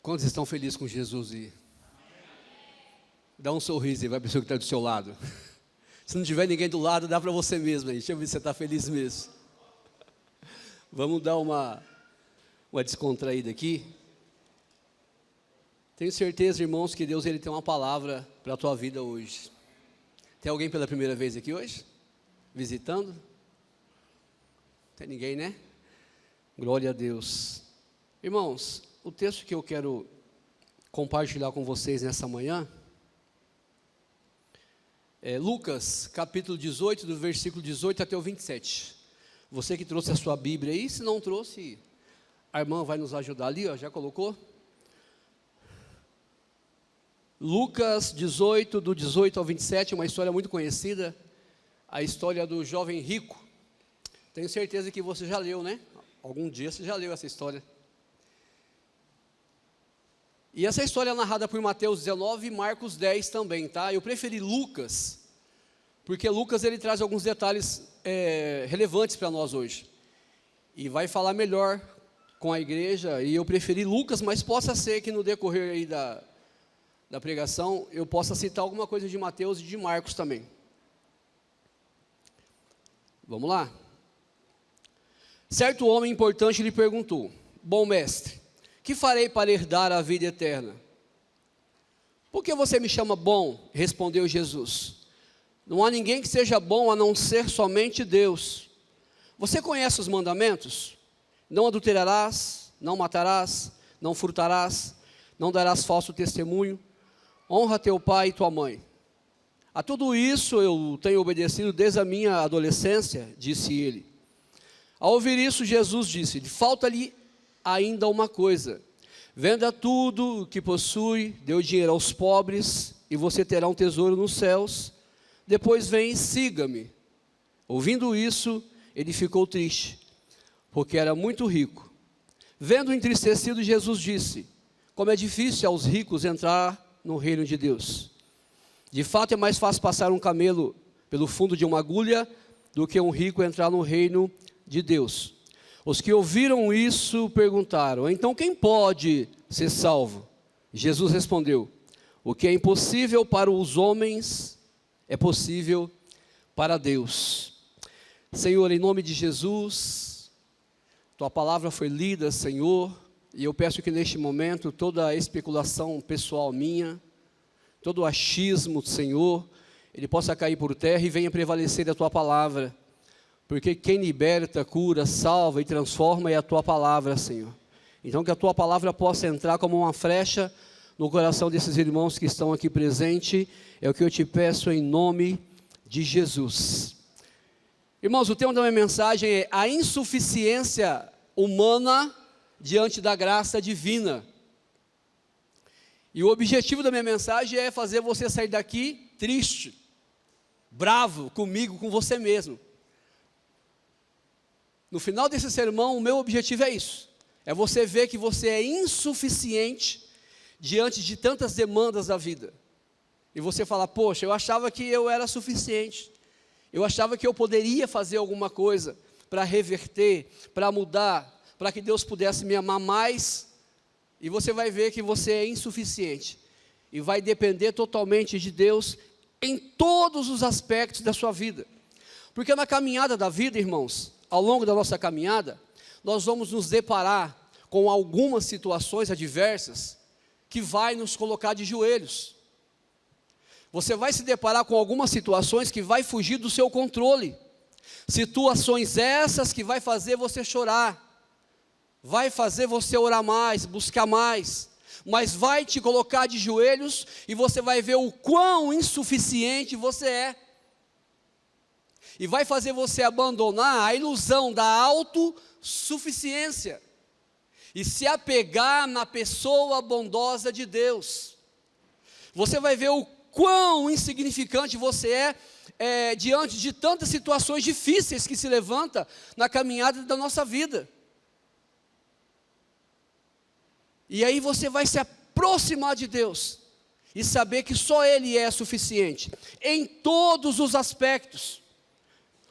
Quantos estão felizes com Jesus? E dá um sorriso e vai para a pessoa que está do seu lado. Se não tiver ninguém do lado, dá para você mesmo aí. Deixa eu ver se você está feliz mesmo. Vamos dar uma descontraída aqui. Tenho certeza, irmãos, que Deus ele tem uma palavra para a tua vida hoje. Tem alguém pela primeira vez aqui hoje? Visitando? Tem ninguém, né? Glória a Deus. Irmãos, o texto que eu quero compartilhar com vocês nessa manhã é Lucas, capítulo 18, do versículo 18 até o 27. Você que trouxe a sua Bíblia aí, se não trouxe, a irmã vai nos ajudar ali, ó, já colocou? Lucas 18, do 18 ao 27, uma história muito conhecida, a história do jovem rico. Tenho certeza que você já leu, né? Algum dia você já leu essa história. E essa história é narrada por Mateus 19 e Marcos 10 também, tá? Eu preferi Lucas, porque Lucas ele traz alguns detalhes relevantes para nós hoje. E vai falar melhor com a igreja, e eu preferi Lucas, mas possa ser que no decorrer aí da pregação, eu possa citar alguma coisa de Mateus e de Marcos também. Vamos lá? Certo homem importante lhe perguntou: bom mestre, que farei para herdar a vida eterna? Por que você me chama bom? Respondeu Jesus. Não há ninguém que seja bom a não ser somente Deus. Você conhece os mandamentos? Não adulterarás, não matarás, não furtarás, não darás falso testemunho, honra teu pai e tua mãe. A tudo isso eu tenho obedecido desde a minha adolescência, disse ele. Ao ouvir isso, Jesus disse: falta-lhe ainda uma coisa: venda tudo o que possui, dê o dinheiro aos pobres, e você terá um tesouro nos céus. Depois vem e siga-me. Ouvindo isso, ele ficou triste, porque era muito rico. Vendo entristecido, Jesus disse: como é difícil aos ricos entrar no reino de Deus. De fato, é mais fácil passar um camelo pelo fundo de uma agulha do que um rico entrar no reino de Deus. Os que ouviram isso perguntaram: então quem pode ser salvo? Jesus respondeu: o que é impossível para os homens é possível para Deus. Senhor, em nome de Jesus, tua palavra foi lida, Senhor, e eu peço que neste momento toda a especulação pessoal minha, todo o achismo, Senhor, ele possa cair por terra e venha prevalecer a tua palavra. Porque quem liberta, cura, salva e transforma é a tua palavra, Senhor. Então que a tua palavra possa entrar como uma flecha no coração desses irmãos que estão aqui presentes. É o que eu te peço em nome de Jesus. Irmãos, o tema da minha mensagem é a insuficiência humana diante da graça divina. E o objetivo da minha mensagem é fazer você sair daqui triste, bravo comigo, com você mesmo. No final desse sermão, o meu objetivo é isso. É você ver que você é insuficiente diante de tantas demandas da vida. E você fala: poxa, eu achava que eu era suficiente. Eu achava que eu poderia fazer alguma coisa para reverter, para mudar, para que Deus pudesse me amar mais. E você vai ver que você é insuficiente. E vai depender totalmente de Deus em todos os aspectos da sua vida. Porque na caminhada da vida, irmãos, ao longo da nossa caminhada, nós vamos nos deparar com algumas situações adversas que vai nos colocar de joelhos. Você vai se deparar com algumas situações que vai fugir do seu controle. Situações essas que vai fazer você chorar, vai fazer você orar mais, buscar mais, mas vai te colocar de joelhos e você vai ver o quão insuficiente você é. E vai fazer você abandonar a ilusão da autossuficiência e se apegar na pessoa bondosa de Deus. Você vai ver o quão insignificante você é diante de tantas situações difíceis que se levantam na caminhada da nossa vida. E aí você vai se aproximar de Deus e saber que só Ele é suficiente em todos os aspectos.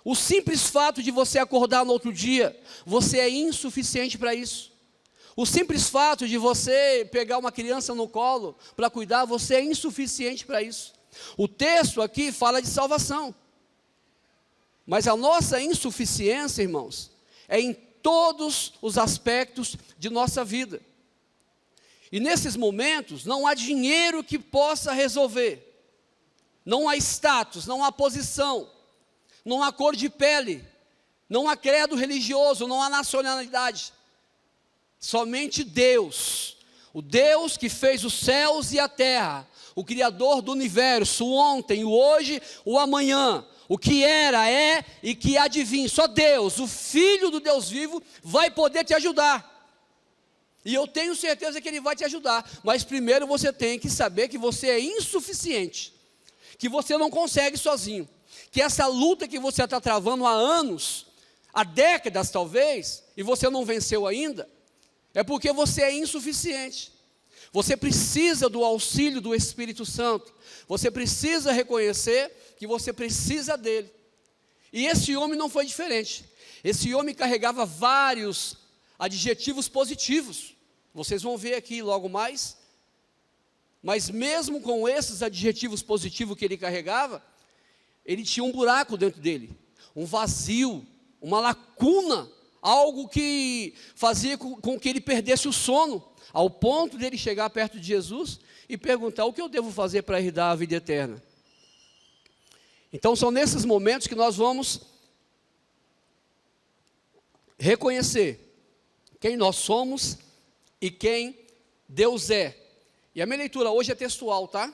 O simples fato de você acordar no outro dia, você é insuficiente para isso. O simples fato de você pegar uma criança no colo para cuidar, você é insuficiente para isso. O texto aqui fala de salvação. Mas a nossa insuficiência, irmãos, é em todos os aspectos de nossa vida. E nesses momentos, não há dinheiro que possa resolver. Não há status, não há posição, não há cor de pele, não há credo religioso, não há nacionalidade. Somente Deus, o Deus que fez os céus e a terra, o Criador do universo, o ontem, o hoje, o amanhã, o que era, é e que há de vir. Só Deus, o Filho do Deus vivo, vai poder te ajudar. E eu tenho certeza que Ele vai te ajudar. Mas primeiro você tem que saber que você é insuficiente, que você não consegue sozinho, que essa luta que você está travando há anos, há décadas talvez, e você não venceu ainda, é porque você é insuficiente. Você precisa do auxílio do Espírito Santo. Você precisa reconhecer que você precisa dele. E esse homem não foi diferente. Esse homem carregava vários adjetivos positivos. Vocês vão ver aqui logo mais. Mas mesmo com esses adjetivos positivos que ele carregava, ele tinha um buraco dentro dele, um vazio, uma lacuna, algo que fazia com que ele perdesse o sono, ao ponto de ele chegar perto de Jesus e perguntar: o que eu devo fazer para herdar a vida eterna? Então são nesses momentos que nós vamos reconhecer quem nós somos e quem Deus é. E a minha leitura hoje é textual, tá?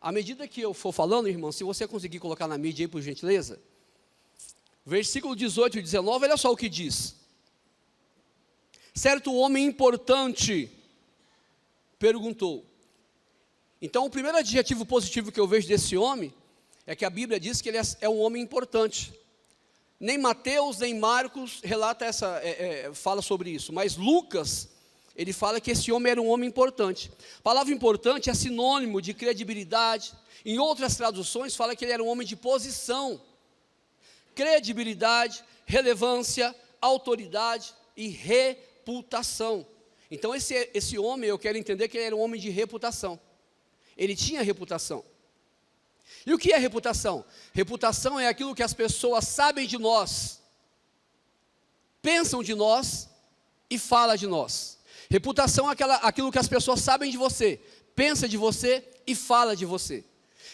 À medida que eu for falando, irmão, se você conseguir colocar na mídia aí, por gentileza, versículo 18 e 19, olha só o que diz. Certo homem importante perguntou. Então, o primeiro adjetivo positivo que eu vejo desse homem é que a Bíblia diz que ele é um homem importante. Nem Mateus, nem Marcos relata fala sobre isso, mas Lucas, ele fala que esse homem era um homem importante. A palavra importante é sinônimo de credibilidade. Em outras traduções fala que ele era um homem de posição. Credibilidade, relevância, autoridade e reputação. Então esse homem, eu quero entender que ele era um homem de reputação. Ele tinha reputação. E o que é reputação? Reputação é aquilo que as pessoas sabem de nós, pensam de nós e falam de nós. Reputação é aquilo que as pessoas sabem de você, pensa de você e fala de você.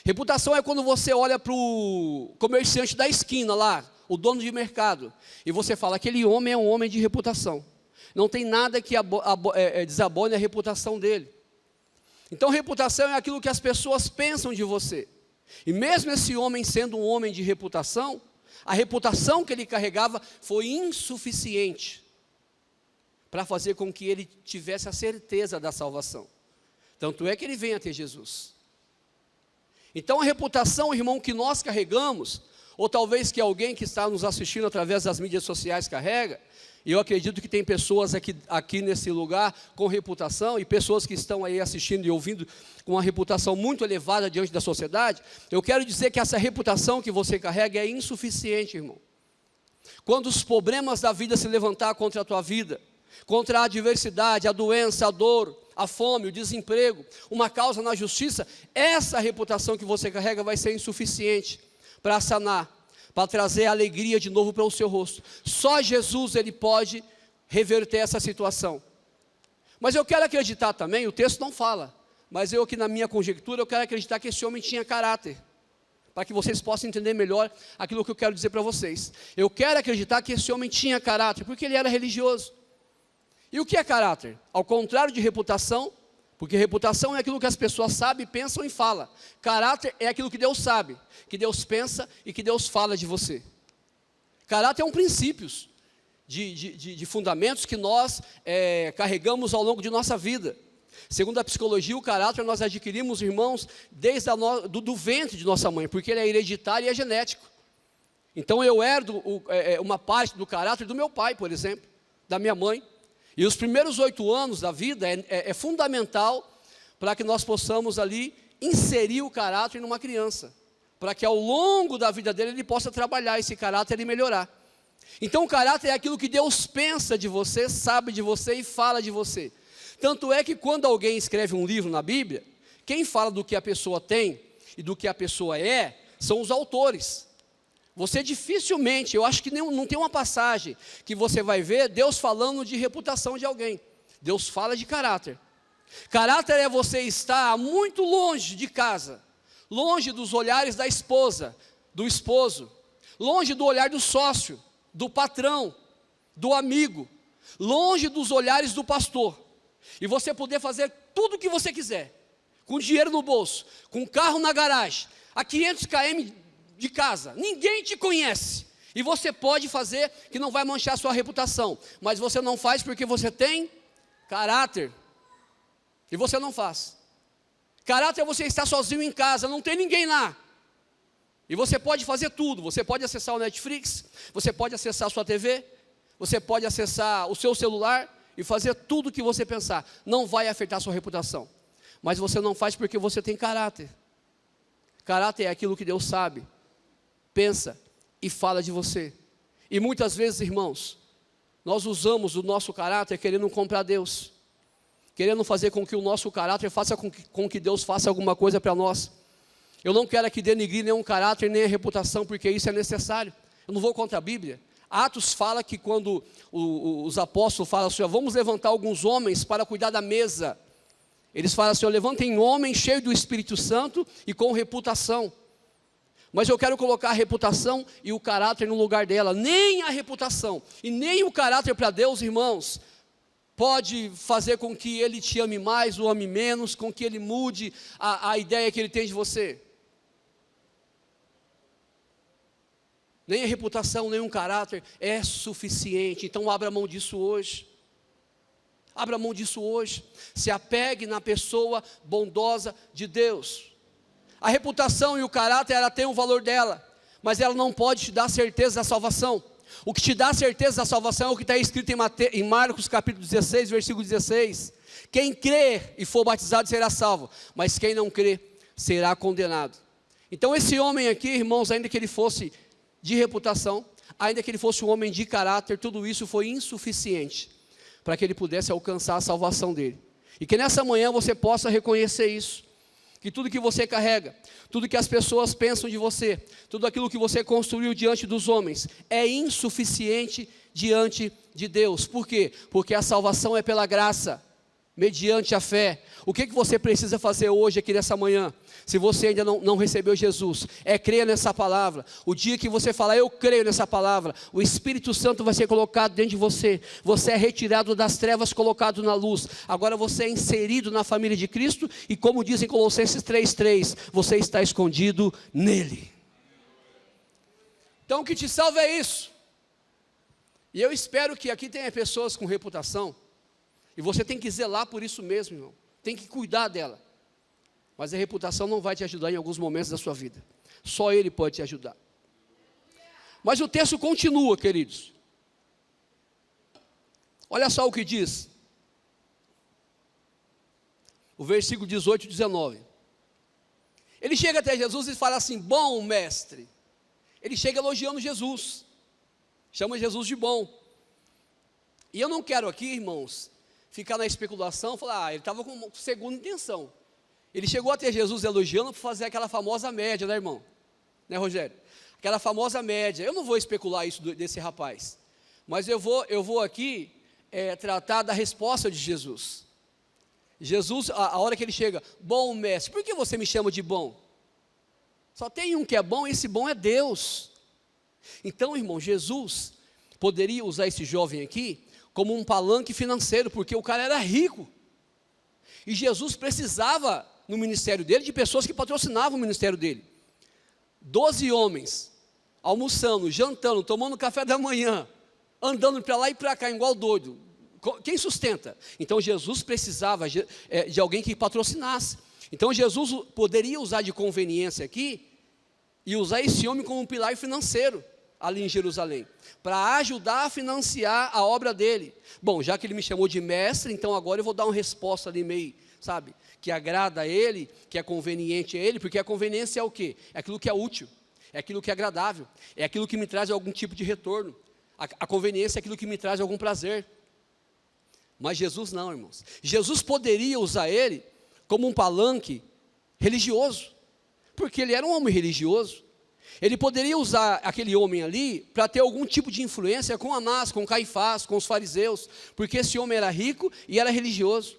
Reputação é quando você olha para o comerciante da esquina lá, o dono de mercado, e você fala: aquele homem é um homem de reputação. Não tem nada que desabone a reputação dele. Então reputação é aquilo que as pessoas pensam de você. E mesmo esse homem sendo um homem de reputação, a reputação que ele carregava foi insuficiente para fazer com que ele tivesse a certeza da salvação. Tanto é que ele vem a ter Jesus. Então a reputação, irmão, que nós carregamos, ou talvez que alguém que está nos assistindo através das mídias sociais carrega, e eu acredito que tem pessoas aqui nesse lugar com reputação, e pessoas que estão aí assistindo e ouvindo com uma reputação muito elevada diante da sociedade. Eu quero dizer que essa reputação que você carrega é insuficiente, irmão. Quando os problemas da vida se levantar contra a tua vida, contra a adversidade, a doença, a dor, a fome, o desemprego, uma causa na justiça, essa reputação que você carrega vai ser insuficiente para sanar, para trazer alegria de novo para o seu rosto. Só Jesus, ele pode reverter essa situação. Mas eu quero acreditar também, o texto não fala, mas eu aqui na minha conjectura, eu quero acreditar que esse homem tinha caráter, para que vocês possam entender melhor aquilo que eu quero dizer para vocês. Eu quero acreditar que esse homem tinha caráter, porque ele era religioso. E o que é caráter? Ao contrário de reputação, porque reputação é aquilo que as pessoas sabem, pensam e falam. Caráter é aquilo que Deus sabe, que Deus pensa e que Deus fala de você. Caráter é um princípios de fundamentos que nós carregamos ao longo de nossa vida. Segundo a psicologia, o caráter nós adquirimos, irmãos, desde do ventre de nossa mãe, porque ele é hereditário e é genético. Então eu herdo uma parte do caráter do meu pai, por exemplo, da minha mãe. E os primeiros 8 anos da vida é fundamental para que nós possamos ali inserir o caráter numa criança, para que ao longo da vida dele ele possa trabalhar esse caráter e melhorar. Então o caráter é aquilo que Deus pensa de você, sabe de você e fala de você. Tanto é que quando alguém escreve um livro na Bíblia, quem fala do que a pessoa tem e do que a pessoa é, são os autores. Você dificilmente, eu acho que não tem uma passagem que você vai ver Deus falando de reputação de alguém. Deus fala de caráter. Caráter é você estar muito longe de casa, longe dos olhares da esposa, do esposo, longe do olhar do sócio, do patrão, do amigo, longe dos olhares do pastor, e você poder fazer tudo o que você quiser, com dinheiro no bolso, com carro na garagem, a 500 km de casa, ninguém te conhece, e você pode fazer que não vai manchar a sua reputação, mas você não faz porque você tem caráter, e você não faz. Caráter é você estar sozinho em casa, não tem ninguém lá, e você pode fazer tudo. Você pode acessar o Netflix, você pode acessar a sua TV, você pode acessar o seu celular e fazer tudo o que você pensar. Não vai afetar a sua reputação, mas você não faz porque você tem caráter. Caráter é aquilo que Deus sabe, pensa e fala de você. E muitas vezes, irmãos, nós usamos o nosso caráter querendo comprar Deus, querendo fazer com que o nosso caráter faça com que Deus faça alguma coisa para nós. Eu não quero aqui denigrir nenhum caráter, nem a reputação, porque isso é necessário. Eu não vou contra a Bíblia. Atos fala que quando os apóstolos falam assim, vamos levantar alguns homens para cuidar da mesa. Eles falam assim, levantem homens cheios do Espírito Santo e com reputação. Mas eu quero colocar a reputação e o caráter no lugar dela. Nem a reputação e nem o caráter para Deus, irmãos, pode fazer com que Ele te ame mais ou ame menos, com que Ele mude a ideia que Ele tem de você. Nem a reputação, nem um caráter é suficiente. Então abra mão disso hoje. Abra mão disso hoje. Se apegue na pessoa bondosa de Deus. A reputação e o caráter, ela tem o valor dela, mas ela não pode te dar certeza da salvação. O que te dá certeza da salvação é o que está escrito em Marcos capítulo 16, versículo 16. Quem crer e for batizado será salvo, mas quem não crer será condenado. Então esse homem aqui, irmãos, ainda que ele fosse de reputação, ainda que ele fosse um homem de caráter, tudo isso foi insuficiente para que ele pudesse alcançar a salvação dele. E que nessa manhã você possa reconhecer isso, que tudo que você carrega, tudo que as pessoas pensam de você, tudo aquilo que você construiu diante dos homens, é insuficiente diante de Deus. Por quê? Porque a salvação é pela graça, mediante a fé. O que você precisa fazer hoje aqui nessa manhã? Se você ainda não recebeu Jesus, é crer nessa palavra. O dia que você falar, eu creio nessa palavra, o Espírito Santo vai ser colocado dentro de você. Você é retirado das trevas, colocado na luz. Agora você é inserido na família de Cristo. E como diz em Colossenses 3:3, você está escondido nele. Então o que te salva é isso. E eu espero que aqui tenha pessoas com reputação. E você tem que zelar por isso mesmo, irmão. Tem que cuidar dela. Mas a reputação não vai te ajudar em alguns momentos da sua vida. Só Ele pode te ajudar. Mas o texto continua, queridos. Olha só o que diz. O versículo 18 e 19. Ele chega até Jesus e fala assim, bom mestre. Ele chega elogiando Jesus. Chama Jesus de bom. E eu não quero aqui, irmãos, ficar na especulação, falar, ele estava com segunda intenção. Ele chegou até Jesus elogiando para fazer aquela famosa média, né, irmão? Né, Rogério? Aquela famosa média. Eu não vou especular isso desse rapaz, mas eu vou aqui tratar da resposta de Jesus. Jesus, a hora que ele chega, bom mestre, por que você me chama de bom? Só tem um que é bom, e esse bom é Deus. Então, irmão, Jesus poderia usar esse jovem aqui como um palanque financeiro, porque o cara era rico. E Jesus precisava, no ministério dele, de pessoas que patrocinavam o ministério dele. 12 homens, almoçando, jantando, tomando café da manhã, andando para lá e para cá, igual doido. Quem sustenta? Então Jesus precisava de alguém que patrocinasse. Então Jesus poderia usar de conveniência aqui, e usar esse homem como um pilar financeiro, ali em Jerusalém, para ajudar a financiar a obra dele. Bom, já que ele me chamou de mestre, então agora eu vou dar uma resposta ali meio, sabe, que agrada a ele, que é conveniente a ele, porque a conveniência é o quê? É aquilo que é útil, é aquilo que é agradável, é aquilo que me traz algum tipo de retorno. A conveniência é aquilo que me traz algum prazer. Mas Jesus não, irmãos. Jesus poderia usar ele como um palanque religioso, porque ele era um homem religioso. Ele poderia usar aquele homem ali para ter algum tipo de influência com Anás, com Caifás, com os fariseus, porque esse homem era rico e era religioso.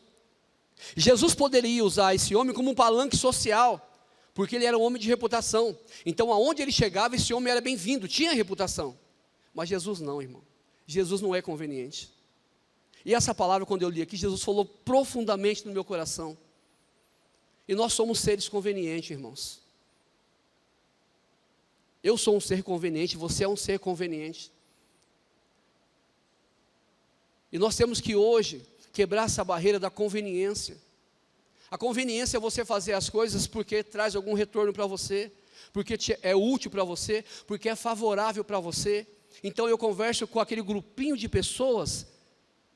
Jesus poderia usar esse homem como um palanque social, porque ele era um homem de reputação. Então, aonde ele chegava, esse homem era bem-vindo, tinha reputação. Mas Jesus não, irmão. Jesus não é conveniente. E essa palavra, quando eu li aqui, Jesus falou profundamente no meu coração. E nós somos seres convenientes, irmãos. Eu sou um ser conveniente, você é um ser conveniente. E nós temos que hoje quebrar essa barreira da conveniência. A conveniência é você fazer as coisas porque traz algum retorno para você, porque é útil para você, porque é favorável para você. Então eu converso com aquele grupinho de pessoas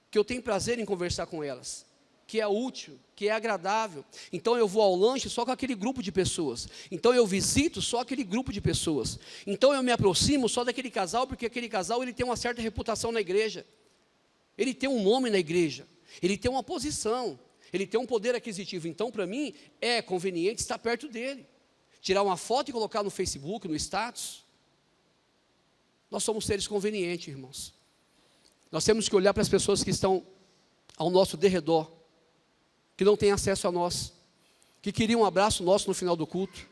que eu tenho prazer em conversar com elas, que é útil, que é agradável. Então eu vou ao lanche só com aquele grupo de pessoas. Então eu visito só aquele grupo de pessoas. Então eu me aproximo só daquele casal, porque aquele casal ele tem uma certa reputação na igreja. Ele tem um nome na igreja. Ele tem uma posição. Ele tem um poder aquisitivo. Então para mim é conveniente estar perto dele. Tirar uma foto e colocar no Facebook, no status. Nós somos seres convenientes, irmãos. Nós temos que olhar para as pessoas que estão ao nosso derredor, que não têm acesso a nós, que queriam um abraço nosso no final do culto,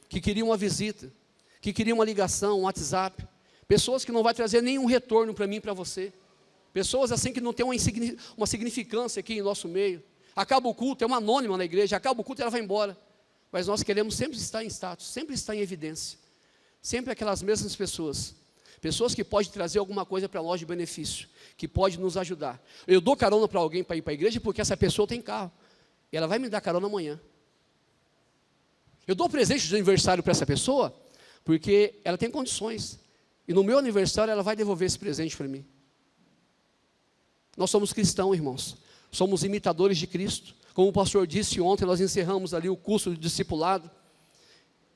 que queriam uma visita, que queriam uma ligação, um WhatsApp, pessoas que não vai trazer nenhum retorno para mim e para você, pessoas assim que não tem uma significância aqui em nosso meio. Acaba o culto, é uma anônima na igreja, acaba o culto e ela vai embora, mas nós queremos sempre estar em status, sempre estar em evidência, sempre aquelas mesmas pessoas que podem trazer alguma coisa para nós de benefício, que pode nos ajudar. Eu dou carona para alguém para ir para a igreja porque essa pessoa tem carro, e ela vai me dar carona amanhã. Eu dou presente de aniversário para essa pessoa, porque ela tem condições, e no meu aniversário ela vai devolver esse presente para mim. Nós somos cristãos, irmãos, somos imitadores de Cristo. Como o pastor disse ontem, nós encerramos ali o curso de discipulado,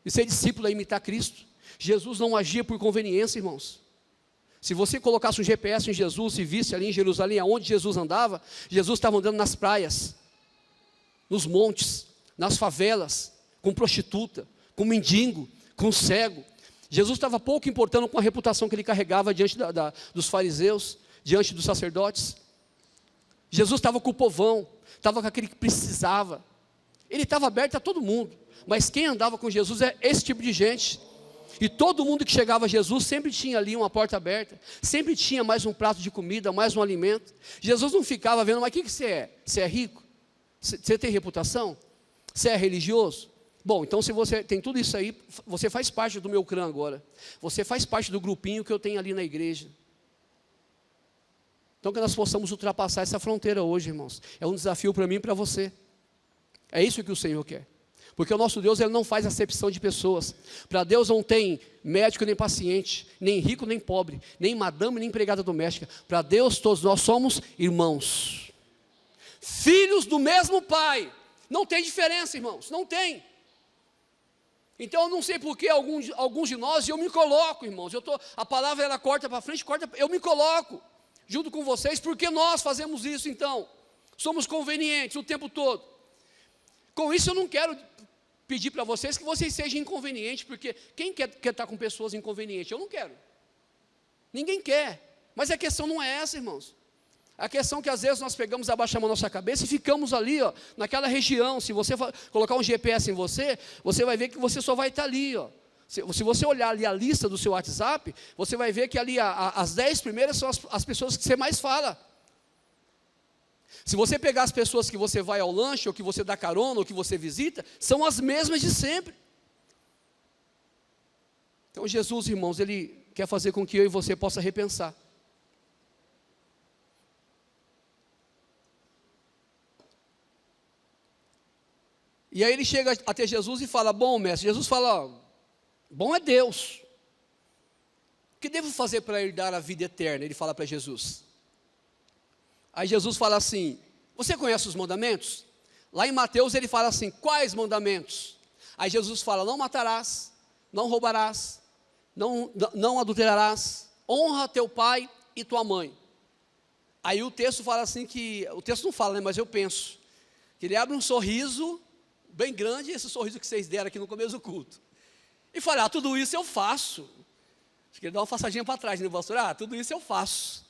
e ser discípulo é imitar Cristo. Jesus não agia por conveniência, irmãos. Se você colocasse um GPS em Jesus e visse ali em Jerusalém, aonde Jesus andava, Jesus estava andando nas praias, nos montes, nas favelas, com prostituta, com mendigo, com cego. Jesus estava pouco importando com a reputação que ele carregava diante dos fariseus, diante dos sacerdotes. Jesus estava com o povão, estava com aquele que precisava. Ele estava aberto a todo mundo, mas quem andava com Jesus é esse tipo de gente. E todo mundo que chegava a Jesus sempre tinha ali uma porta aberta, sempre tinha mais um prato de comida, mais um alimento. Jesus não ficava vendo, mas o que você é? Você é rico? Você tem reputação? Você é religioso? Bom, então se você tem tudo isso aí, você faz parte do meu clã agora. Você faz parte do grupinho que eu tenho ali na igreja. Então que nós possamos ultrapassar essa fronteira hoje, irmãos. É um desafio para mim e para você. É isso que o Senhor quer. Porque o nosso Deus, ele não faz acepção de pessoas. Para Deus não tem médico nem paciente, nem rico nem pobre, nem madame nem empregada doméstica. Para Deus todos nós somos irmãos. Filhos do mesmo Pai. Não tem diferença, irmãos, não tem. Então eu não sei por que alguns de nós, e eu me coloco, irmãos. A palavra ela corta para frente, eu me coloco junto com vocês, porque nós fazemos isso então. Somos convenientes o tempo todo. Com isso eu não quero pedir para vocês que vocês sejam inconvenientes, porque quem quer estar com pessoas inconvenientes? Eu não quero. Ninguém quer. Mas a questão não é essa, irmãos. A questão é que às vezes nós pegamos, abaixamos a nossa cabeça e ficamos ali, ó, naquela região. Se você colocar um GPS em você, você vai ver que você só vai estar ali, ó. Se você olhar ali a lista do seu WhatsApp, você vai ver que ali as 10 primeiras são as pessoas que você mais fala. Se você pegar as pessoas que você vai ao lanche, ou que você dá carona, ou que você visita, são as mesmas de sempre. Então Jesus, irmãos, ele quer fazer com que eu e você possa repensar. E aí ele chega até Jesus e fala, bom mestre, Jesus fala, ó, bom é Deus. O que devo fazer para herdar a vida eterna? Ele fala para Jesus. Aí Jesus fala assim, você conhece os mandamentos? Lá em Mateus ele fala assim, quais mandamentos? Aí Jesus fala, não matarás, não roubarás, não adulterarás, honra teu pai e tua mãe. Aí o texto fala assim o texto não fala, né, mas eu penso, que ele abre um sorriso bem grande, esse sorriso que vocês deram aqui no começo do culto. E fala, tudo isso eu faço. Acho que ele dá uma passadinha para trás, né, pastor? Tudo isso eu faço.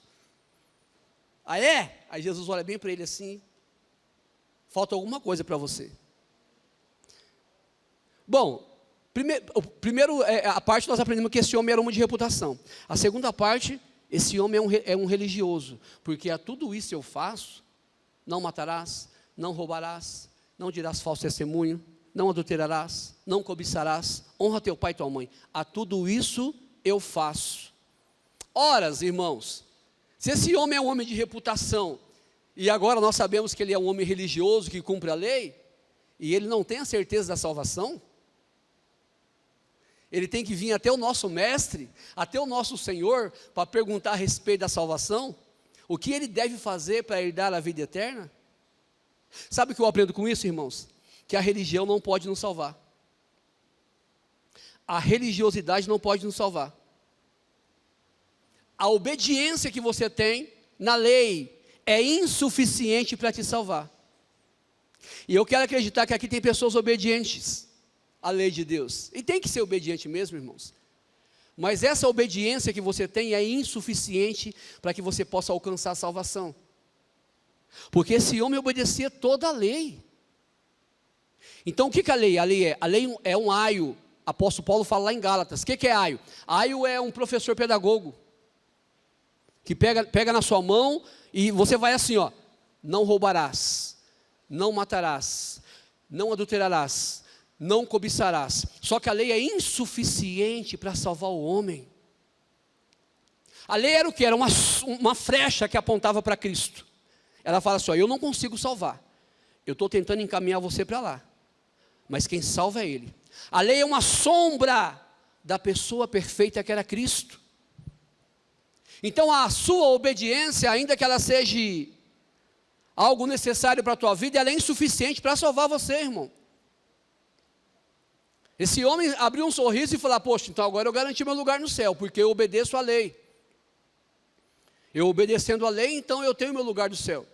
É? Aí Jesus olha bem para ele assim, falta alguma coisa para você. Bom, a parte nós aprendemos que esse homem era um homem de reputação. A segunda parte, esse homem é um religioso, porque a tudo isso eu faço, não matarás, não roubarás, não dirás falso testemunho, não adulterarás, não cobiçarás, honra teu pai e tua mãe. A tudo isso eu faço. Ora, irmãos, se esse homem é um homem de reputação, e agora nós sabemos que ele é um homem religioso que cumpre a lei, e ele não tem a certeza da salvação, ele tem que vir até o nosso mestre, até o nosso Senhor, para perguntar a respeito da salvação, o que ele deve fazer para herdar a vida eterna. Sabe o que eu aprendo com isso, irmãos? Que a religião não pode nos salvar. A religiosidade não pode nos salvar. A obediência que você tem na lei é insuficiente para te salvar. E eu quero acreditar que aqui tem pessoas obedientes à lei de Deus. E tem que ser obediente mesmo, irmãos. Mas essa obediência que você tem é insuficiente para que você possa alcançar a salvação. Porque esse homem obedecia toda a lei. Então o que é a lei? A lei é um aio. Apóstolo Paulo fala lá em Gálatas. O que é aio? Aio é um professor pedagogo. Que pega na sua mão e você vai assim, ó. Não roubarás, não matarás, não adulterarás, não cobiçarás. Só que a lei é insuficiente para salvar o homem. A lei era o que? Era uma flecha que apontava para Cristo. Ela fala assim, ó, eu não consigo salvar. Eu estou tentando encaminhar você para lá. Mas quem salva é Ele. A lei é uma sombra da pessoa perfeita que era Cristo. Então a sua obediência, ainda que ela seja algo necessário para a tua vida, ela é insuficiente para salvar você, irmão. Esse homem abriu um sorriso e falou, poxa, então agora eu garanti meu lugar no céu, porque eu obedeço a lei. Eu obedecendo a lei, então eu tenho meu lugar no céu.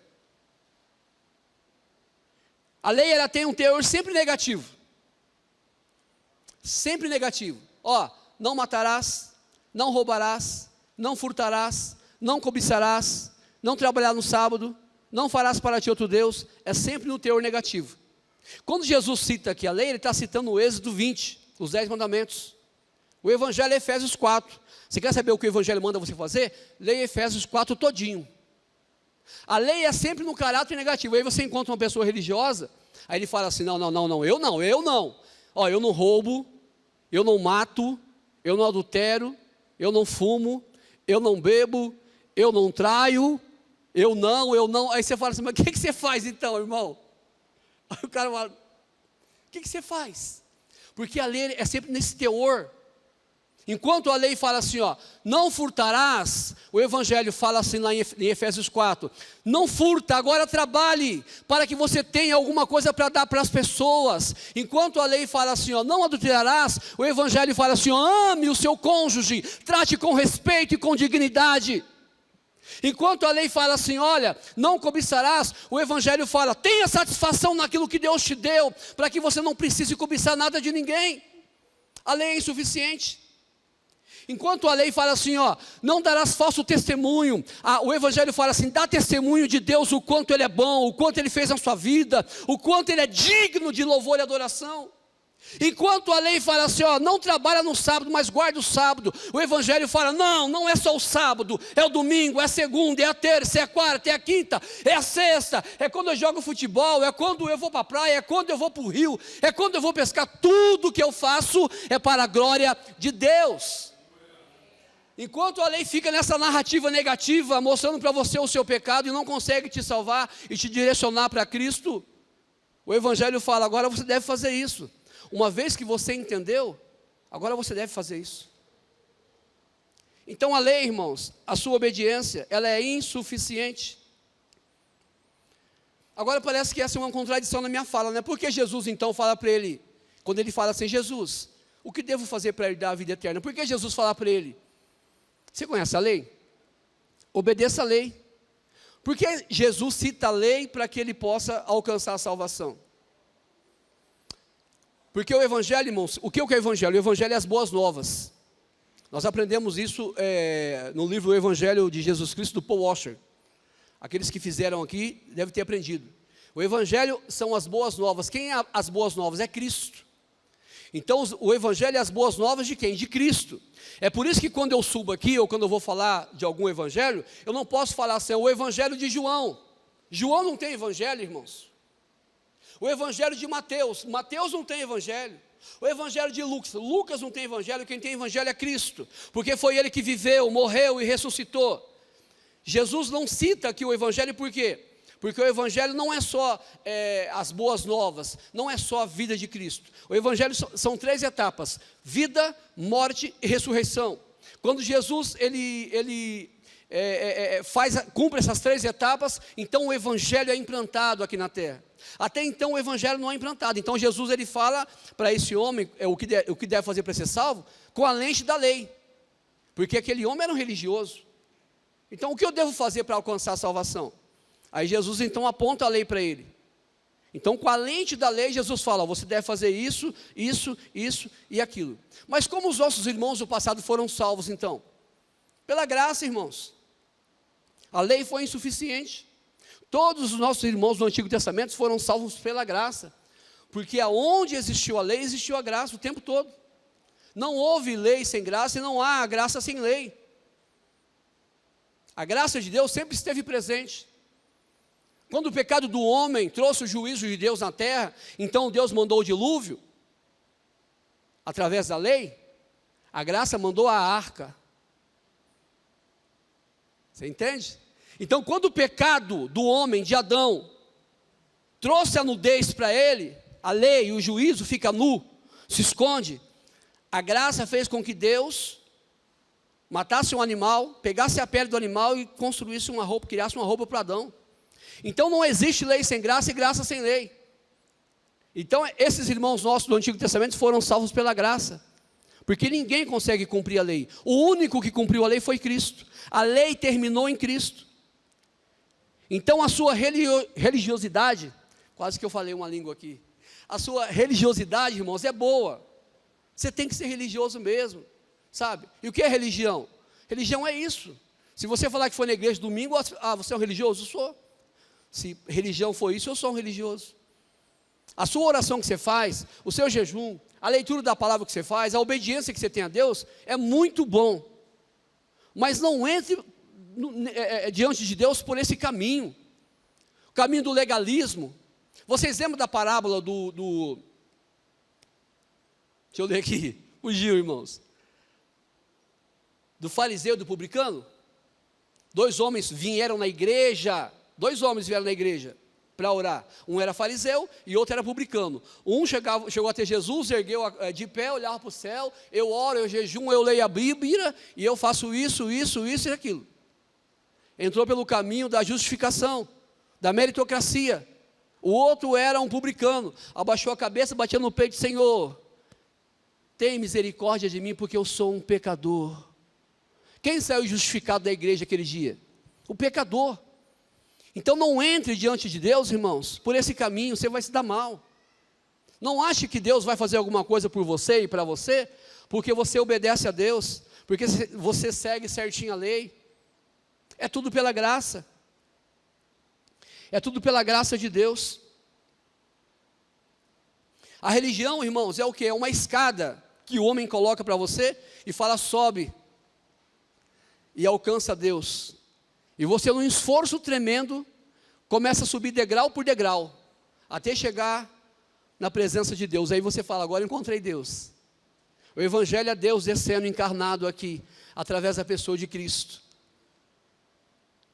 A lei, ela tem um teor sempre negativo. Sempre negativo. Não matarás, não roubarás, não furtarás, não cobiçarás, não trabalhar no sábado, não farás para ti outro Deus. É sempre no teor negativo. Quando Jesus cita aqui a lei, ele está citando o Êxodo 20, os 10 mandamentos. O Evangelho é Efésios 4. Você quer saber o que o Evangelho manda você fazer? Leia Efésios 4 todinho. A lei é sempre no caráter negativo. Aí você encontra uma pessoa religiosa, aí ele fala assim, não, eu não. Eu não roubo, eu não mato, eu não adultero, eu não fumo, eu não bebo, eu não traio, eu não. Aí você fala assim, mas o que você faz então, irmão? Aí o cara fala, o que você faz? Porque a lei é sempre nesse teor. Enquanto a lei fala assim, não furtarás, o Evangelho fala assim lá em Efésios 4, não furta, agora trabalhe, para que você tenha alguma coisa para dar para as pessoas. Enquanto a lei fala assim, não adulterarás, o Evangelho fala assim, ame o seu cônjuge, trate com respeito e com dignidade. Enquanto a lei fala assim, olha, não cobiçarás, o Evangelho fala, tenha satisfação naquilo que Deus te deu, para que você não precise cobiçar nada de ninguém. A lei é insuficiente. Enquanto a lei fala assim, não darás falso testemunho, o Evangelho fala assim, dá testemunho de Deus, o quanto Ele é bom, o quanto Ele fez na sua vida, o quanto Ele é digno de louvor e adoração. Enquanto a lei fala assim, não trabalha no sábado, mas guarda o sábado, o Evangelho fala, não é só o sábado, é o domingo, é a segunda, é a terça, é a quarta, é a quinta, é a sexta, é quando eu jogo futebol, é quando eu vou para a praia, é quando eu vou para o rio, é quando eu vou pescar, tudo que eu faço é para a glória de Deus. Enquanto a lei fica nessa narrativa negativa, mostrando para você o seu pecado e não consegue te salvar e te direcionar para Cristo, o Evangelho fala, agora você deve fazer isso. Uma vez que você entendeu, agora você deve fazer isso. Então a lei, irmãos, a sua obediência, ela é insuficiente. Agora parece que essa é uma contradição na minha fala, né? Porque Jesus então fala para ele, quando ele fala assim, Jesus, o que devo fazer para herdar a vida eterna? Por que Jesus fala para ele? Você conhece a lei? Obedeça a lei. Por que Jesus cita a lei para que ele possa alcançar a salvação? Porque o Evangelho, irmãos, o que é o Evangelho? O Evangelho é as boas novas. Nós aprendemos isso no livro O Evangelho de Jesus Cristo, do Paul Washer. Aqueles que fizeram aqui devem ter aprendido. O Evangelho são as boas novas. Quem é as boas novas? É Cristo. Então, o Evangelho é as boas novas de quem? De Cristo. É por isso que quando eu subo aqui, ou quando eu vou falar de algum Evangelho, eu não posso falar assim, o Evangelho de João. João não tem Evangelho, irmãos. O Evangelho de Mateus. Mateus não tem Evangelho. O Evangelho de Lucas. Lucas não tem Evangelho. Quem tem Evangelho é Cristo. Porque foi Ele que viveu, morreu e ressuscitou. Jesus não cita aqui o Evangelho por quê? Porque o Evangelho não é só as boas novas, não é só a vida de Cristo. O Evangelho são 3 etapas: vida, morte e ressurreição. Quando Jesus cumpre essas 3 etapas, então o Evangelho é implantado aqui na terra. Até então o Evangelho não é implantado. Então Jesus ele fala para esse homem o que deve fazer para ser salvo, com a lente da lei. Porque aquele homem era um religioso. Então o que eu devo fazer para alcançar a salvação? Aí Jesus então aponta a lei para ele. Então com a lente da lei Jesus fala, você deve fazer isso, isso, isso e aquilo. Mas como os nossos irmãos do passado foram salvos então? Pela graça, irmãos. A lei foi insuficiente. Todos os nossos irmãos do Antigo Testamento foram salvos pela graça. Porque aonde existiu a lei, existiu a graça o tempo todo. Não houve lei sem graça e não há graça sem lei. A graça de Deus sempre esteve presente. Quando o pecado do homem trouxe o juízo de Deus na terra, então Deus mandou o dilúvio, através da lei, a graça mandou a arca. Você entende? Então quando o pecado do homem, de Adão, trouxe a nudez para ele, a lei e o juízo fica nu, se esconde, a graça fez com que Deus matasse um animal, pegasse a pele do animal e construísse uma roupa, criasse uma roupa para Adão. Então não existe lei sem graça e graça sem lei. Então esses irmãos nossos do Antigo Testamento foram salvos pela graça. Porque ninguém consegue cumprir a lei. O único que cumpriu a lei foi Cristo. A lei terminou em Cristo. Então a sua religiosidade, quase que eu falei uma língua aqui. A sua religiosidade, irmãos, é boa. Você tem que ser religioso mesmo, sabe? E o que é religião? Religião é isso. Se você falar que foi na igreja domingo, você é um religioso? Eu sou. Se religião foi isso, eu sou um religioso. A sua oração que você faz, o seu jejum, a leitura da palavra que você faz, a obediência que você tem a Deus, é muito bom. Mas não entre diante de Deus por esse caminho. O caminho do legalismo. Vocês lembram da parábola deixa eu ler aqui, fugiu, irmãos. Do fariseu e do publicano? 2 homens vieram na igreja para orar. Um era fariseu e outro era publicano. Um chegou até Jesus, ergueu de pé, olhava para o céu, eu oro, eu jejuo, eu leio a Bíblia, e eu faço isso e aquilo. Entrou pelo caminho da justificação, da meritocracia. O outro era um publicano, abaixou a cabeça, batia no peito, Senhor, tem misericórdia de mim, porque eu sou um pecador. Quem saiu justificado da igreja aquele dia? O pecador. Então não entre diante de Deus, irmãos, por esse caminho, você vai se dar mal. Não ache que Deus vai fazer alguma coisa por você e para você, porque você obedece a Deus, porque você segue certinho a lei. É tudo pela graça. É tudo pela graça de Deus. A religião, irmãos, é o que? É uma escada que o homem coloca para você e fala, sobe, e alcança Deus. E você, num esforço tremendo, começa a subir degrau por degrau, até chegar na presença de Deus. Aí você fala, agora encontrei Deus. O Evangelho é Deus descendo encarnado aqui, através da pessoa de Cristo.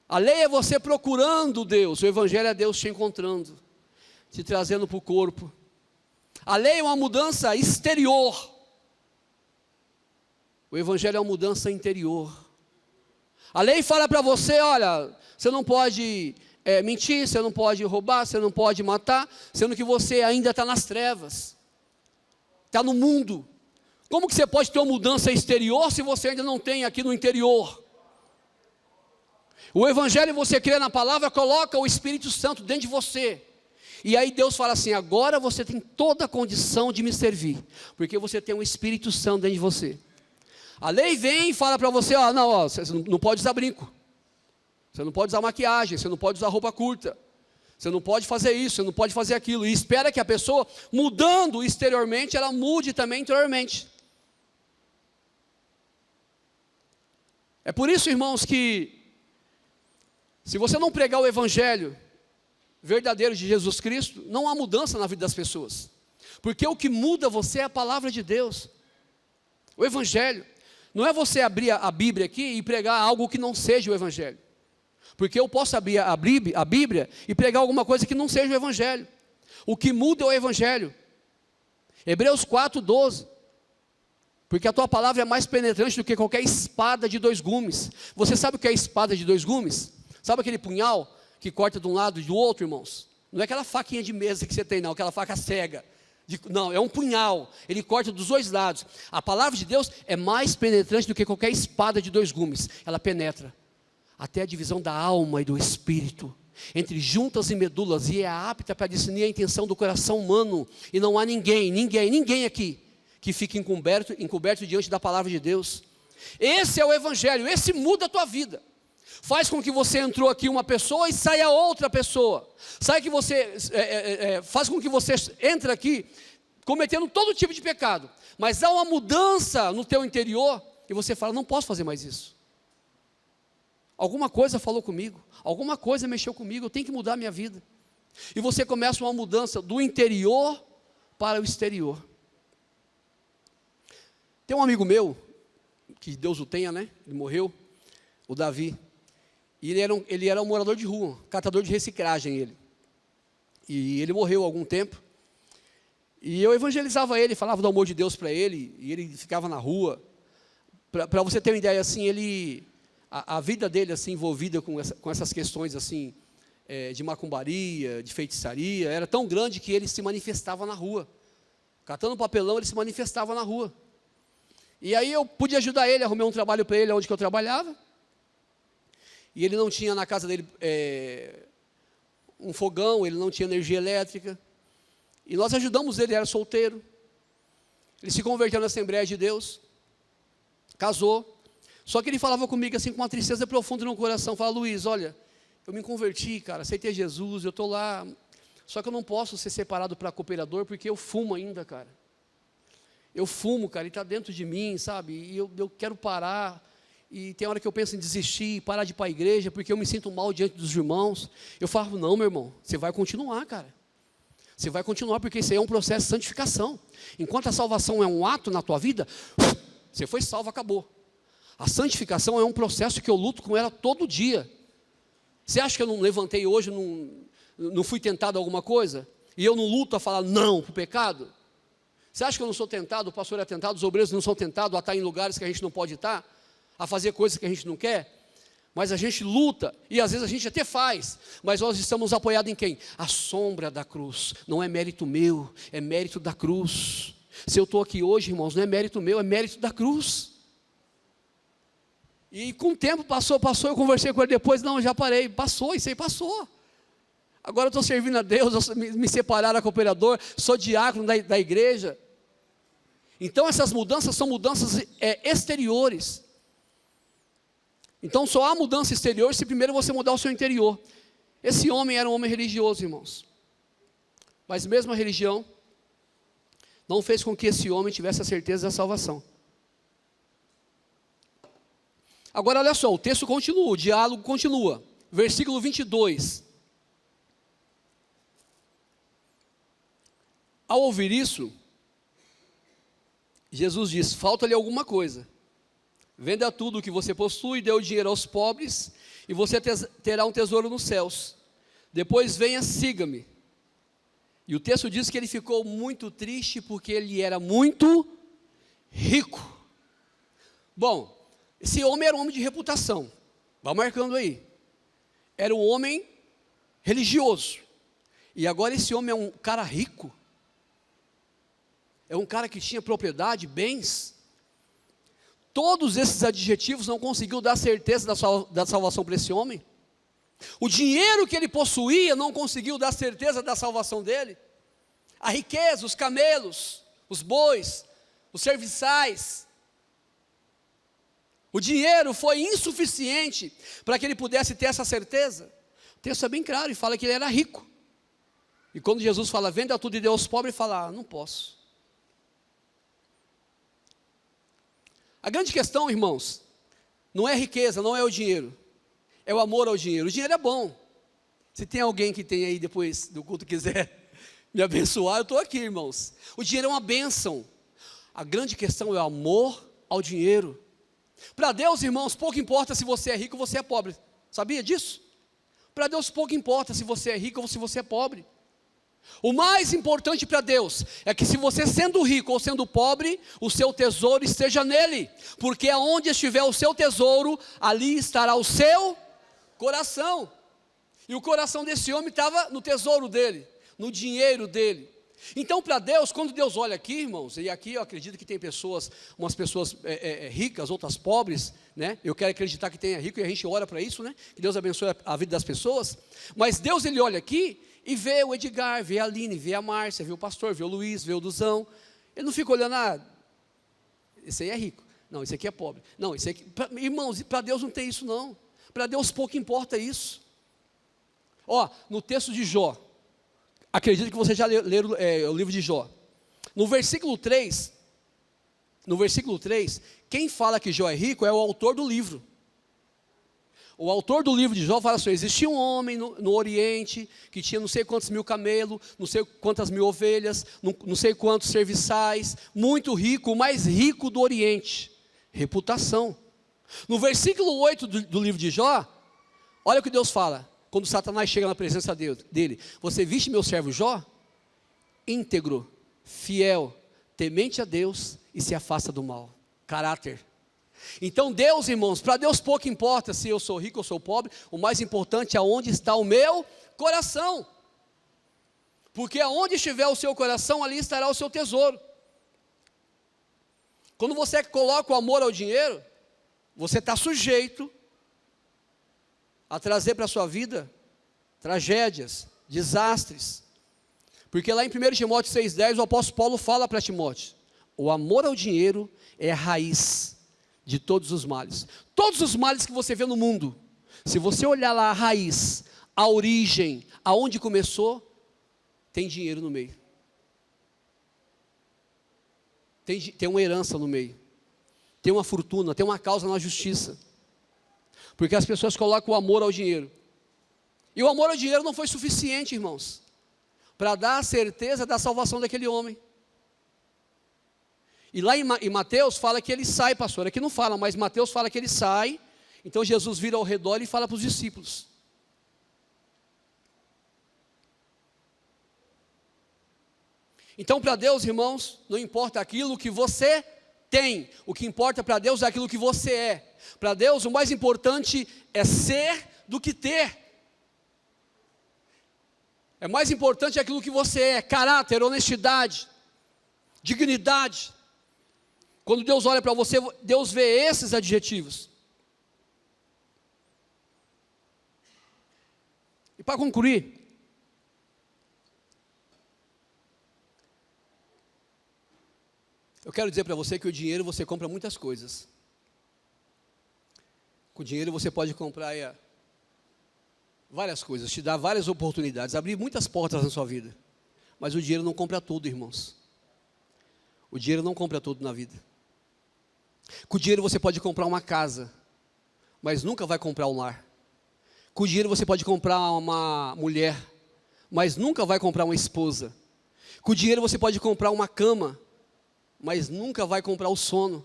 A lei é você procurando Deus, o Evangelho é Deus te encontrando, te trazendo para o corpo. A lei é uma mudança exterior, o Evangelho é uma mudança interior. A lei fala para você, olha, você não pode mentir, você não pode roubar, você não pode matar, sendo que você ainda está nas trevas, está no mundo. Como que você pode ter uma mudança exterior se você ainda não tem aqui no interior? O evangelho, você crê na palavra, coloca o Espírito Santo dentro de você. E aí Deus fala assim: agora você tem toda a condição de me servir, porque você tem o Espírito Santo dentro de você. A lei vem e fala para você: ó, não, ó, você não pode usar brinco, você não pode usar maquiagem, você não pode usar roupa curta, você não pode fazer isso, você não pode fazer aquilo. E espera que a pessoa, mudando exteriormente, ela mude também interiormente. É por isso, irmãos, que se você não pregar o evangelho verdadeiro de Jesus Cristo, não há mudança na vida das pessoas, porque o que muda você é a palavra de Deus, o evangelho. Não é você abrir a Bíblia aqui e pregar algo que não seja o evangelho, porque eu posso abrir a Bíblia e pregar alguma coisa que não seja o evangelho. O que muda é o evangelho. Hebreus 4:12, porque a tua palavra é mais penetrante do que qualquer espada de 2 gumes. Você sabe o que é espada de 2 gumes? Sabe aquele punhal que corta de um lado e do outro, irmãos? Não é aquela faquinha de mesa que você tem, não, aquela faca cega. Não, é um punhal, ele corta dos 2 lados. A palavra de Deus é mais penetrante do que qualquer espada de 2 gumes. Ela penetra até a divisão da alma e do espírito, entre juntas e medulas, e é apta para discernir a intenção do coração humano. E não há ninguém aqui que fique encoberto diante da palavra de Deus. Esse é o evangelho, esse muda a tua vida. Faz com que você entrou aqui uma pessoa e saia outra pessoa. Faz com que você entre aqui cometendo todo tipo de pecado. Mas há uma mudança no teu interior e você fala: não posso fazer mais isso. Alguma coisa falou comigo, alguma coisa mexeu comigo, eu tenho que mudar a minha vida. E você começa uma mudança do interior para o exterior. Tem um amigo meu, que Deus o tenha, né? Ele morreu, o Davi. E ele era um morador de rua, catador de reciclagem ele. E ele morreu há algum tempo. E eu evangelizava ele, falava do amor de Deus para ele, e ele ficava na rua. Para você ter uma ideia, assim, a vida dele, assim, envolvida com essas questões, assim, de macumbaria, de feitiçaria, era tão grande que ele se manifestava na rua. Catando papelão, ele se manifestava na rua. E aí eu pude ajudar ele, arrumei um trabalho para ele, onde que eu trabalhava. E ele não tinha na casa dele um fogão, ele não tinha energia elétrica. E nós ajudamos ele, era solteiro. Ele se converteu na Assembleia de Deus, casou. Só que ele falava comigo assim, com uma tristeza profunda no coração. Fala: Luiz, olha, eu me converti, cara, aceitei Jesus, eu estou lá. Só que eu não posso ser separado para cooperador, porque eu fumo ainda, cara. Eu fumo, cara, e está dentro de mim, sabe? E eu quero parar. E tem hora que eu penso em desistir, parar de ir para a igreja, porque eu me sinto mal diante dos irmãos. Eu falo: não, meu irmão, você vai continuar, cara. Você vai continuar, porque isso aí é um processo de santificação. Enquanto a salvação é um ato na tua vida, você foi salvo, acabou. A santificação é um processo que eu luto com ela todo dia. Você acha que eu não levantei hoje, não fui tentado a alguma coisa? E eu não luto a falar não para o pecado? Você acha que eu não sou tentado, o pastor é tentado, os obreiros não são tentados a estar em lugares que a gente não pode estar? A fazer coisas que a gente não quer? Mas a gente luta, e às vezes a gente até faz, mas nós estamos apoiados em quem? A sombra da cruz. Não é mérito meu, é mérito da cruz. Se eu estou aqui hoje, irmãos, não é mérito meu, é mérito da cruz. E com o tempo passou, eu conversei com ele depois: não, já parei, passou, isso aí passou. Agora eu estou servindo a Deus, me separaram a cooperador, sou diácono da igreja. Então essas mudanças são mudanças exteriores. Então só há mudança exterior se primeiro você mudar o seu interior. Esse homem era um homem religioso, irmãos. Mas mesmo a religião não fez com que esse homem tivesse a certeza da salvação. Agora olha só, o texto continua, o diálogo continua. Versículo 22. Ao ouvir isso, Jesus diz: falta-lhe alguma coisa. Venda tudo o que você possui, dê o dinheiro aos pobres, e você terá um tesouro nos céus. Depois venha, siga-me. E o texto diz que ele ficou muito triste, porque ele era muito rico. Bom, esse homem era um homem de reputação. Vai marcando aí. Era um homem religioso. E agora esse homem é um cara rico. É um cara que tinha propriedade, bens. Todos esses adjetivos não conseguiu dar certeza da salvação para esse homem. O dinheiro que ele possuía não conseguiu dar certeza da salvação dele. A riqueza, os camelos, os bois, os serviçais. O dinheiro foi insuficiente para que ele pudesse ter essa certeza. O texto é bem claro e fala que ele era rico. E quando Jesus fala, venda tudo e dê aos pobres, ele fala, não posso. A grande questão, irmãos, não é riqueza, não é o dinheiro. É o amor ao dinheiro. O dinheiro é bom. Se tem alguém que tem aí depois do culto quiser me abençoar, eu estou aqui, irmãos. O dinheiro é uma bênção. A grande questão é o amor ao dinheiro. Para Deus, irmãos, pouco importa se você é rico ou você é pobre. Sabia disso? Para Deus pouco importa se você é rico ou se você é pobre. O mais importante para Deus é que se você sendo rico ou sendo pobre, o seu tesouro esteja nele. Porque aonde estiver o seu tesouro, ali estará o seu coração. E o coração desse homem estava no tesouro dele, no dinheiro dele. Então para Deus, quando Deus olha aqui, irmãos, e aqui eu acredito que tem pessoas, umas pessoas ricas, outras pobres, né? Eu quero acreditar que tem rico e a gente ora para isso, né? Que Deus abençoe a vida das pessoas. Mas Deus, ele olha aqui e vê o Edgar, vê a Aline, vê a Márcia, vê o pastor, vê o Luiz, vê o Duzão. Ele não fica olhando, esse aí é rico, não, esse aqui é pobre. Não, esse aqui, irmãos, para Deus não tem isso não. Para Deus pouco importa isso. No texto de Jó, acredito que vocês já leram o livro de Jó. No versículo 3, quem fala que Jó é rico é o autor do livro. O autor do livro de Jó fala assim, existia um homem no Oriente, que tinha não sei quantos mil camelos, não sei quantas mil ovelhas, não sei quantos serviçais, muito rico, o mais rico do Oriente, reputação. No versículo 8 do livro de Jó, olha o que Deus fala, quando Satanás chega na presença dele, você viste meu servo Jó? Íntegro, fiel, temente a Deus e se afasta do mal. Caráter. Então Deus, irmãos, para Deus pouco importa se eu sou rico ou sou pobre, o mais importante é onde está o meu coração. Porque aonde estiver o seu coração, ali estará o seu tesouro. Quando você coloca o amor ao dinheiro, você está sujeito a trazer para a sua vida tragédias, desastres. Porque lá em 1 Timóteo 6,10 o apóstolo Paulo fala para Timóteo, o amor ao dinheiro é a raiz de todos os males. Todos os males que você vê no mundo, se você olhar lá a raiz, a origem, aonde começou, tem dinheiro no meio. Tem uma herança no meio. Tem uma fortuna, tem uma causa na justiça. Porque as pessoas colocam o amor ao dinheiro. E o amor ao dinheiro não foi suficiente, irmãos, para dar a certeza da salvação daquele homem. E lá em Mateus fala que ele sai, pastor, aqui não fala, mas Mateus fala que ele sai, então Jesus vira ao redor e fala para os discípulos. Então para Deus, irmãos, não importa aquilo que você tem, o que importa para Deus é aquilo que você é. Para Deus o mais importante é ser do que ter. É mais importante aquilo que você é, caráter, honestidade, dignidade. Quando Deus olha para você, Deus vê esses adjetivos. E para concluir, eu quero dizer para você que o dinheiro você compra muitas coisas. Com o dinheiro você pode comprar várias coisas, te dar várias oportunidades, abrir muitas portas na sua vida. Mas o dinheiro não compra tudo, irmãos. O dinheiro não compra tudo na vida. Com o dinheiro você pode comprar uma casa, mas nunca vai comprar um lar. Com o dinheiro você pode comprar uma mulher, mas nunca vai comprar uma esposa. Com o dinheiro você pode comprar uma cama, mas nunca vai comprar o sono.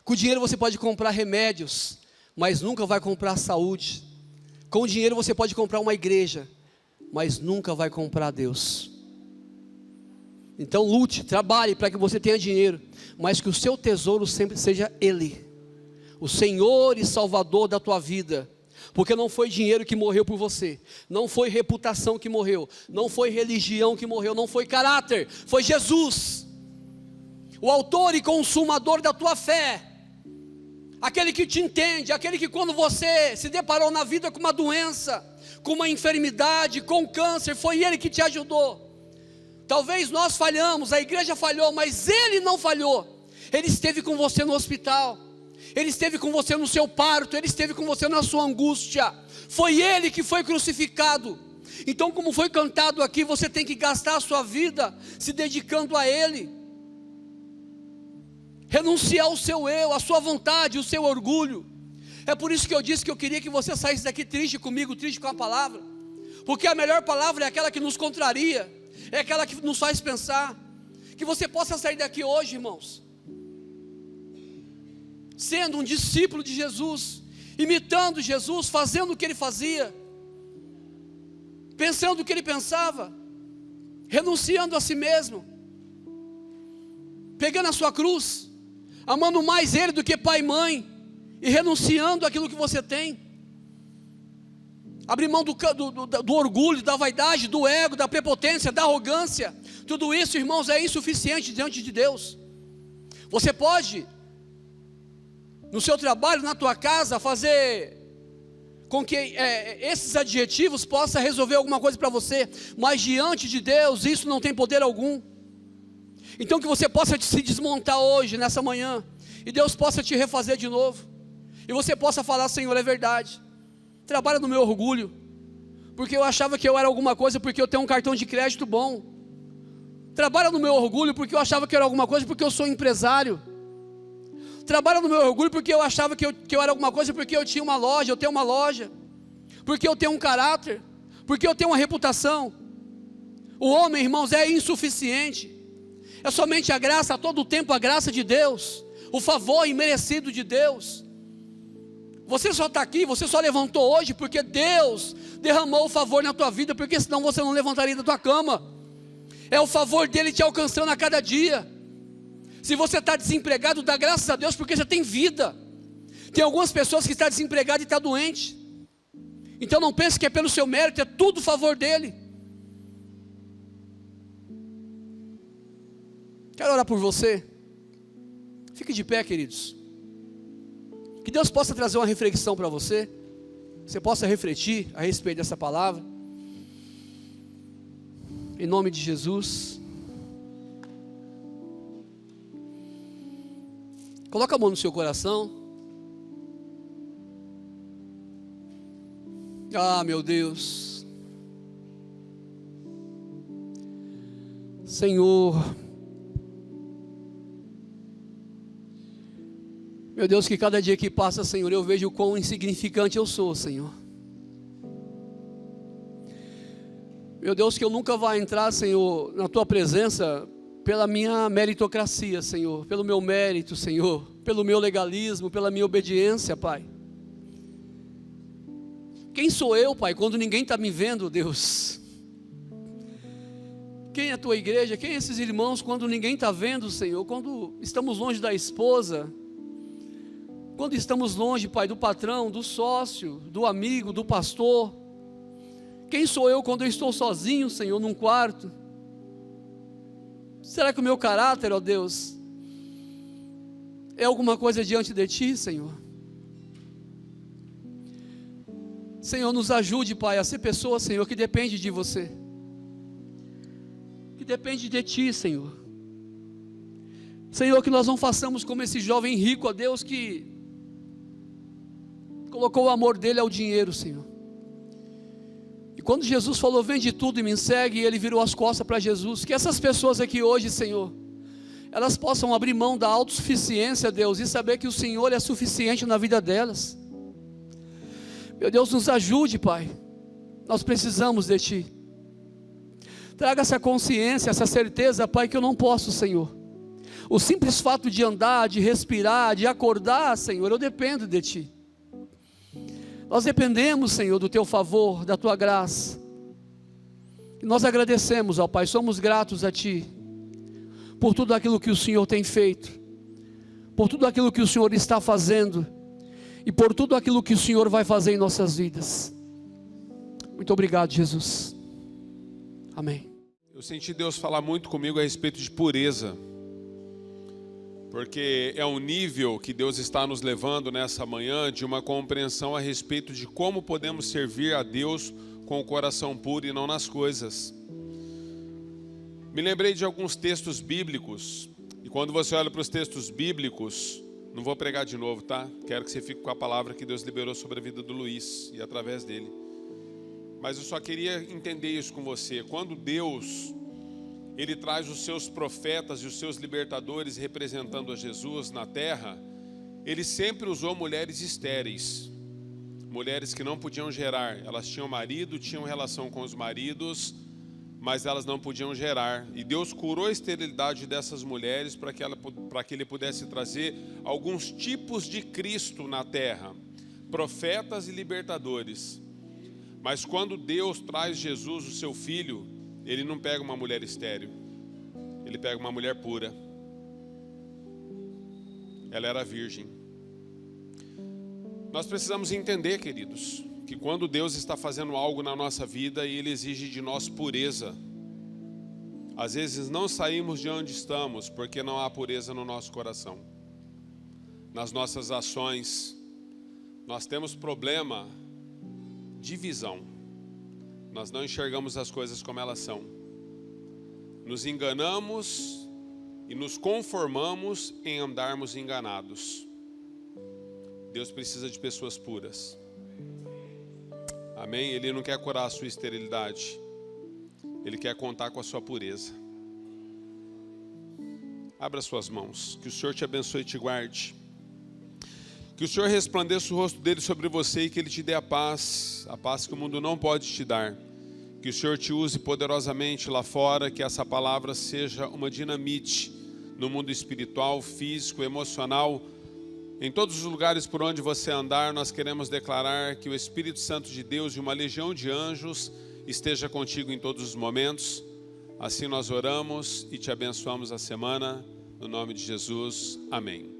Com o dinheiro você pode comprar remédios, mas nunca vai comprar saúde. Com o dinheiro você pode comprar uma igreja, mas nunca vai comprar Deus. Então lute, trabalhe para que você tenha dinheiro, mas que o seu tesouro sempre seja Ele, o Senhor e Salvador da tua vida. Porque não foi dinheiro que morreu por você, não foi reputação que morreu, não foi religião que morreu, não foi caráter, foi Jesus, o autor e consumador da tua fé. aquele que te entende, aquele que quando você se deparou na vida com uma doença, com uma enfermidade, com câncer, foi Ele que te ajudou. Talvez nós falhamos, a igreja falhou, mas Ele não falhou. Ele esteve com você no hospital, Ele esteve com você no seu parto, Ele esteve com você na sua angústia. Foi Ele que foi crucificado. Então, como foi cantado aqui, você tem que gastar a sua vida se dedicando a Ele. Renunciar ao seu eu, a sua vontade, o seu orgulho. É por isso que eu disse que eu queria que você saísse daqui triste comigo, triste com a palavra. Porque a melhor palavra é aquela que nos contraria, é aquela que nos faz pensar. Que você possa sair daqui hoje, irmãos, sendo um discípulo de Jesus, imitando Jesus, fazendo o que Ele fazia, pensando o que Ele pensava, renunciando a si mesmo, pegando a sua cruz, amando mais Ele do que pai e mãe, e renunciando àquilo que você tem. Abrir mão do orgulho, da vaidade, do ego, da prepotência, da arrogância. Tudo isso, irmãos, é insuficiente diante de Deus. Você pode, no seu trabalho, na tua casa, fazer com que esses adjetivos possam resolver alguma coisa para você, mas diante de Deus isso não tem poder algum. Então que você possa se desmontar hoje, nessa manhã, e Deus possa te refazer de novo, e você possa falar: Senhor, é verdade, trabalha no meu orgulho, porque eu achava que eu era alguma coisa porque eu tenho um cartão de crédito bom. Trabalha no meu orgulho porque eu achava que eu era alguma coisa porque eu sou empresário. Trabalha no meu orgulho porque eu achava que eu era alguma coisa porque eu tinha uma loja, eu tenho uma loja, porque eu tenho um caráter, porque eu tenho uma reputação. O homem, irmãos, é insuficiente. É somente a graça, a todo tempo a graça de Deus, o favor imerecido de Deus. Você só está aqui, você só levantou hoje porque Deus derramou o favor na tua vida, porque senão você não levantaria da tua cama. É o favor dele te alcançando a cada dia. Se você está desempregado, dá graças a Deus porque você tem vida. Tem algumas pessoas que estão desempregadas e estão doentes. Então não pense que é pelo seu mérito, é tudo favor dele. Quero orar por você. Fique de pé, queridos. Que Deus possa trazer uma reflexão para você. Você possa refletir a respeito dessa palavra. Em nome de Jesus. Coloca a mão no seu coração. Ah, meu Deus. Senhor. Meu Deus, que cada dia que passa, Senhor, eu vejo o quão insignificante eu sou, Senhor. Meu Deus, que eu nunca vá entrar, Senhor, na Tua presença pela minha meritocracia, Senhor, pelo meu mérito, Senhor, pelo meu legalismo, pela minha obediência, Pai. Quem sou eu, Pai, quando ninguém está me vendo, Deus? Quem é a Tua igreja? Quem é esses irmãos quando ninguém está vendo, Senhor? Quando estamos longe da esposa, quando estamos longe, Pai, do patrão, do sócio, do amigo, do pastor. Quem sou eu quando eu estou sozinho, Senhor, num quarto? Será que o meu caráter, ó Deus, é alguma coisa diante de Ti, Senhor? Senhor, nos ajude, Pai, a ser pessoas, Senhor, que depende de Você, que depende de Ti, Senhor. Senhor, que nós não façamos como esse jovem rico, ó Deus, que colocou o amor dele ao dinheiro, Senhor. E quando Jesus falou: vende tudo e me segue, ele virou as costas para Jesus. Que essas pessoas aqui hoje, Senhor, elas possam abrir mão da autossuficiência, Deus, e saber que o Senhor é suficiente na vida delas. Meu Deus, nos ajude, Pai, nós precisamos de Ti. Traga essa consciência, essa certeza, Pai, que eu não posso, Senhor. O simples fato de andar, de respirar, de acordar, Senhor, eu dependo de Ti. Nós dependemos, Senhor, do Teu favor, da Tua graça. E nós agradecemos, ó Pai, somos gratos a Ti, por tudo aquilo que o Senhor tem feito, por tudo aquilo que o Senhor está fazendo, e por tudo aquilo que o Senhor vai fazer em nossas vidas. Muito obrigado, Jesus. Amém. Eu senti Deus falar muito comigo a respeito de pureza. porque é um nível que Deus está nos levando nessa manhã de uma compreensão a respeito de como podemos servir a Deus com o coração puro e não nas coisas. Me lembrei de alguns textos bíblicos, e quando você olha para os textos bíblicos, não vou pregar de novo, tá? Quero que você fique com a palavra que Deus liberou sobre a vida do Luiz e através dele. Mas eu só queria entender isso com você. Quando Deus, Ele traz os seus profetas e os seus libertadores representando a Jesus na terra, Ele sempre usou mulheres estéreis, mulheres que não podiam gerar. Elas tinham marido, tinham relação com os maridos, mas elas não podiam gerar. E Deus curou a esterilidade dessas mulheres para que Ele pudesse trazer alguns tipos de Cristo na terra, profetas e libertadores. Mas quando Deus traz Jesus, o seu filho, Ele não pega uma mulher estéril, Ele pega uma mulher pura. Ela era virgem. Nós precisamos entender, queridos, que quando Deus está fazendo algo na nossa vida e Ele exige de nós pureza, às vezes não saímos de onde estamos porque não há pureza no nosso coração. Nas nossas ações, nós temos problema de visão. Nós não enxergamos as coisas como elas são. Nos enganamos e nos conformamos em andarmos enganados. Deus precisa de pessoas puras. Amém? Ele não quer curar a sua esterilidade. Ele quer contar com a sua pureza. Abra suas mãos. Que o Senhor te abençoe e te guarde. Que o Senhor resplandeça o rosto dele sobre você e que Ele te dê a paz que o mundo não pode te dar. Que o Senhor te use poderosamente lá fora, que essa palavra seja uma dinamite no mundo espiritual, físico, emocional. Em todos os lugares por onde você andar, nós queremos declarar que o Espírito Santo de Deus e uma legião de anjos esteja contigo em todos os momentos. Assim nós oramos e te abençoamos a semana, no nome de Jesus. Amém.